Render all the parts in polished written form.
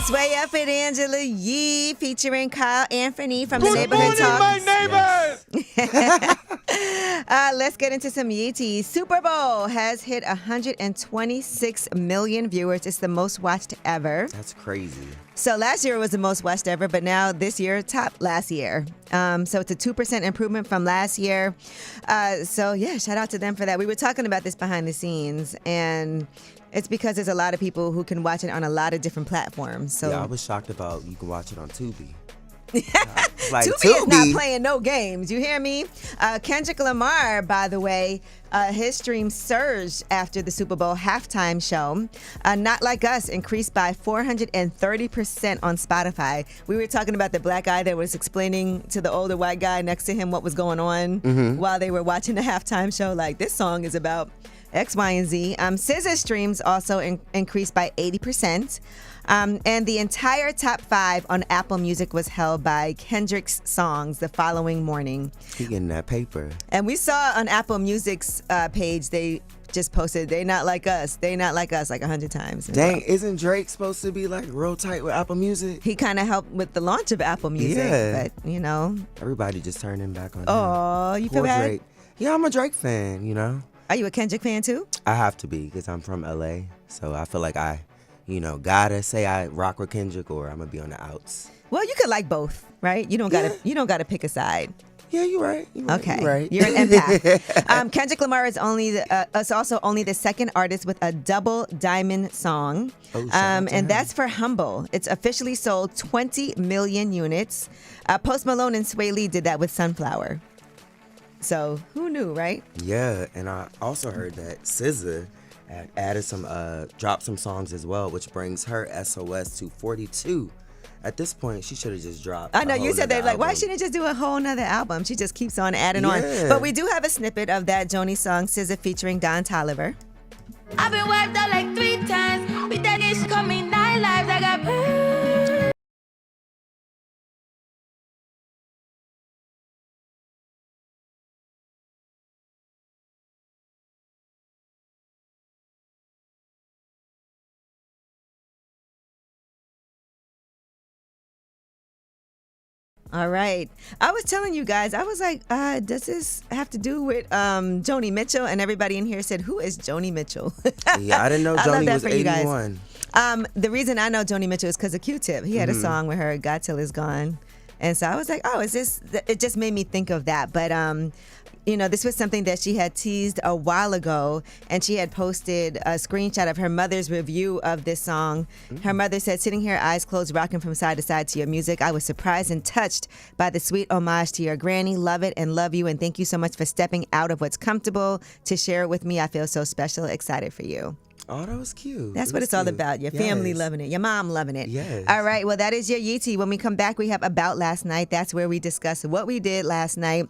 It's Way Up with Angela Yee featuring Kyle Anthony from the Good Neighborhood morning, my Talks. neighbors! Let's get into some Yeeties. Super Bowl has hit 126 million viewers. It's the most watched ever. That's crazy. So last year was the most watched ever, but now this year topped last year. So it's a 2% improvement from last year. So yeah, shout out to them for that. We were talking about this behind the scenes, and it's because there's a lot of people who can watch it on a lot of different platforms. So Yeah, I was shocked about you can watch it on Tubi. Tubi is not playing no games. You hear me? Kendrick Lamar, by the way, his streams surged after the Super Bowl halftime show. Not Like Us increased by 430% on Spotify. We were talking about the black guy that was explaining to the older white guy next to him what was going on while they were watching the halftime show. Like, this song is about X, Y, and Z. SZA streams also increased by 80%. And the entire top 5 on Apple Music was held by Kendrick's songs the following morning. He getting that paper. And we saw on Apple Music's page, they just posted, they not like us, like 100 times. Dang, isn't Drake supposed to be like real tight with Apple Music? He kind of helped with the launch of Apple Music. Yeah. But, you know. Everybody just turning back on him. Oh, you feel Poor bad? Drake. Yeah, I'm a Drake fan, you know. Are you a Kendrick fan too? I have to be because I'm from LA. So I feel like I gotta say I rock with Kendrick or I'm gonna be on the outs. Well, you could like both, right? You don't gotta pick a side. Yeah, you're right. Okay, You're right. You're an empath. Kendrick Lamar is also only the second artist with a double diamond song, and that's for Humble. It's officially sold 20 million units. Post Malone and Sway Lee did that with Sunflower. So who knew, right? Yeah, and I also heard that SZA added dropped some songs as well, which brings her SOS to 42. At this point, she should have just dropped. I know you said that, like, why shouldn't it just do a whole nother album? She just keeps on adding on. But we do have a snippet of that Joni song, SZA featuring Don Toliver. I've been wiped out like 3 times. With that ish coming 9 lives. I got All right. I was telling you guys, I was like, does this have to do with Joni Mitchell? And everybody in here said, who is Joni Mitchell? Yeah, I didn't know Joni was 81. The reason I know Joni Mitchell is because of Q-Tip. He had a song with her, God Till Is Gone. And so I was like, oh, it just made me think of that. But, this was something that she had teased a while ago, and she had posted a screenshot of her mother's review of this song. Her mother said, sitting here, eyes closed, rocking from side to side to your music. I was surprised and touched by the sweet homage to your granny. Love it and love you, and thank you so much for stepping out of what's comfortable to share it with me. I feel so special, excited for you. Oh, that was cute. That's what it's all about. Your family loving it. Your mom loving it. Yes. All right. Well, that is your Yeetie. When we come back, we have About Last Night. That's where we discuss what we did last night.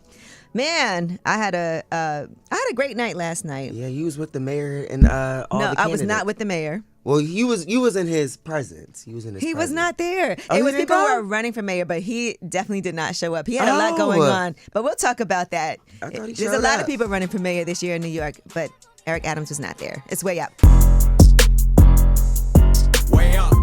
Man, I had a great night last night. Yeah, you was with the mayor and all the candidates. No, I was not with the mayor. Well, you was in his presence. He was not there. Oh, it was didn't people who go? were running for mayor, but he definitely did not show up. He had a lot going on, but we'll talk about that. I thought he There's a showed lot up. of people running for mayor this year in New York, but Eric Adams was not there. It's Way Up. Way up.